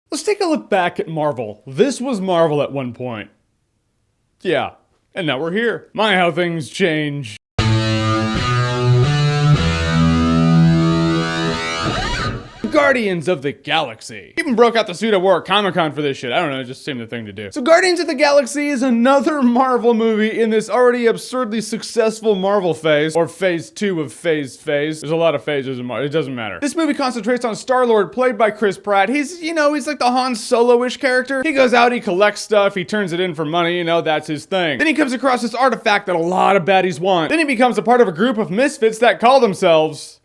Let's take a look back at Marvel. This was Marvel at one point. Yeah, and now we're here. My, how things change. Guardians of the Galaxy. Even broke out the suit I wore at Comic-Con for this shit. I don't know, it just seemed the thing to do. So Guardians of the Galaxy is another Marvel movie in this already absurdly successful Marvel phase, or phase 2 of phase. There's a lot of phases in Marvel, it doesn't matter. This movie concentrates on Star-Lord, played by Chris Pratt. He's, he's like the Han Solo-ish character. He goes out, he collects stuff, he turns it in for money, that's his thing. Then he comes across this artifact that a lot of baddies want. Then he becomes a part of a group of misfits that call themselves...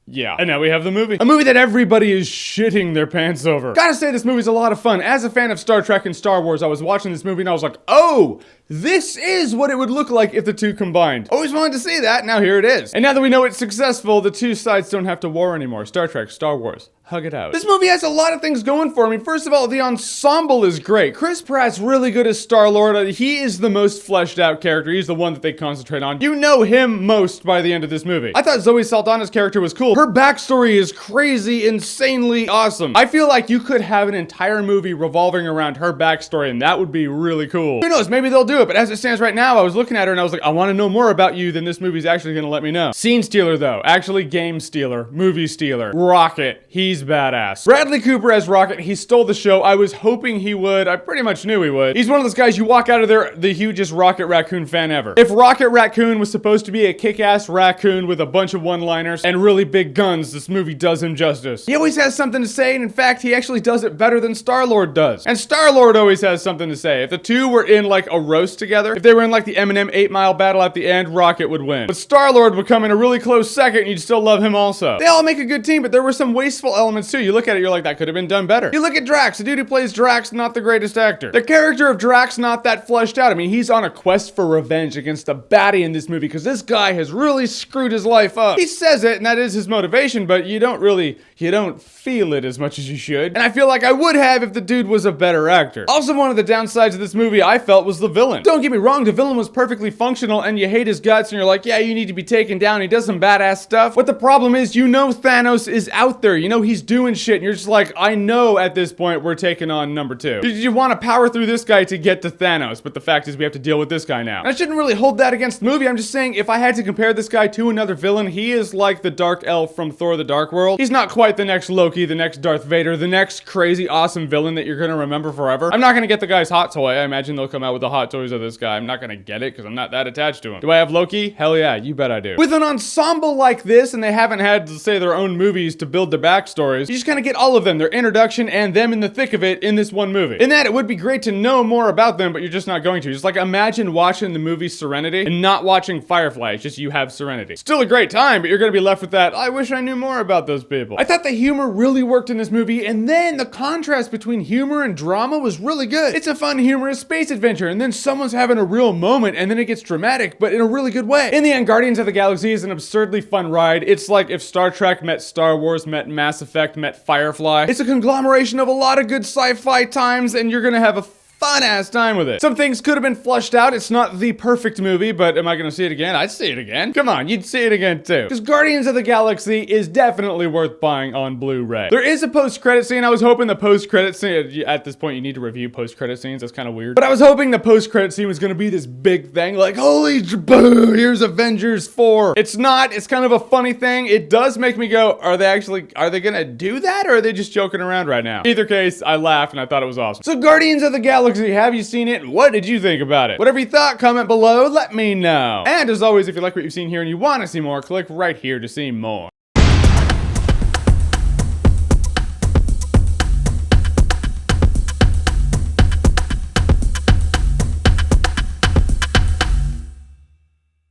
Yeah. And now we have the movie. A movie that everybody is shitting their pants over. Gotta say, this movie's a lot of fun. As a fan of Star Trek and Star Wars, I was watching this movie and I was like, oh, this is what it would look like if the two combined. Always wanted to see that, now here it is. And now that we know it's successful, the two sides don't have to war anymore. Star Trek, Star Wars, hug it out. This movie has a lot of things going for me. First of all, the ensemble is great. Chris Pratt's really good as Star-Lord. He is the most fleshed out character. He's the one that they concentrate on. You know him most by the end of this movie. I thought Zoe Saldana's character was cool. Her backstory is crazy, insanely awesome. I feel like you could have an entire movie revolving around her backstory, and that would be really cool. Who knows, maybe they'll do it, but as it stands right now, I was looking at her and I was like, I want to know more about you than this movie's actually gonna let me know. Scene stealer though, actually game stealer, movie stealer. Rocket, he's badass. Bradley Cooper as Rocket, he stole the show. I was hoping he would, I pretty much knew he would. He's one of those guys you walk out of there the hugest Rocket Raccoon fan ever. If Rocket Raccoon was supposed to be a kick-ass raccoon with a bunch of one-liners and really big guns, this movie does him justice. He always has something to say, and in fact, he actually does it better than Star-Lord does. And Star-Lord always has something to say. If the two were in like a roast together, if they were in like the Eminem 8 Mile battle at the end, Rocket would win. But Star-Lord would come in a really close second and you'd still love him also. They all make a good team, but there were some wasteful elements too. You look at it, you're like, that could have been done better. You look at Drax, the dude who plays Drax, not the greatest actor. The character of Drax, not that fleshed out. I mean, he's on a quest for revenge against a baddie in this movie because this guy has really screwed his life up. He says it and that is his motivation, but you don't feel it as much as you should. And I feel like I would have if the dude was a better actor. Also, one of the downsides of this movie I felt was the villain. Don't get me wrong, the villain was perfectly functional and you hate his guts and you're like, yeah, you need to be taken down. He does some badass stuff. What the problem is, Thanos is out there. He's doing shit and you're just like, I know at this point we're taking on number 2. You want to power through this guy to get to Thanos, but the fact is we have to deal with this guy now. And I shouldn't really hold that against the movie. I'm just saying if I had to compare this guy to another villain, he is like the Dark Elf from Thor the Dark World. He's not quite the next Loki, the next Darth Vader, the next crazy awesome villain that you're gonna remember forever. I'm not gonna get the guy's hot toy. I imagine they'll come out with the hot toys of this guy. I'm not gonna get it because I'm not that attached to him. Do I have Loki? Hell yeah, you bet I do. With an ensemble like this, and they haven't had to say their own movies to build their backstories, you just kind of get all of them, their introduction and them in the thick of it in this one movie. In that, it would be great to know more about them, but you're just not going to. Just like imagine watching the movie Serenity and not watching Firefly. It's just you have Serenity. Still a great time, but you're gonna be left with that, I wish I knew more about those people. I thought the humor really worked in this movie, and then the contrast between humor and drama was really good. It's a fun, humorous space adventure, and then someone's having a real moment, and then it gets dramatic, but in a really good way. In the end, Guardians of the Galaxy is an absurdly fun ride. It's like if Star Trek met Star Wars, met Mass Effect, met Firefly. It's a conglomeration of a lot of good sci-fi times, and you're gonna have a fun-ass time with it. Some things could have been flushed out. It's not the perfect movie, but am I gonna see it again? I'd see it again. Come on, you'd see it again too. Because Guardians of the Galaxy is definitely worth buying on Blu-ray. There is a post-credit scene. I was hoping the post-credit scene, at this point you need to review post-credit scenes, that's kind of weird. But I was hoping the post-credit scene was gonna be this big thing, like, holy boo, here's Avengers 4. It's not, it's kind of a funny thing. It does make me go, are they gonna do that, or are they just joking around right now? Either case, I laughed and I thought it was awesome. So Guardians of the Galaxy, have you seen it? What did you think about it? Whatever you thought, comment below, let me know. And as always, if you like what you've seen here and you want to see more, click right here to see more.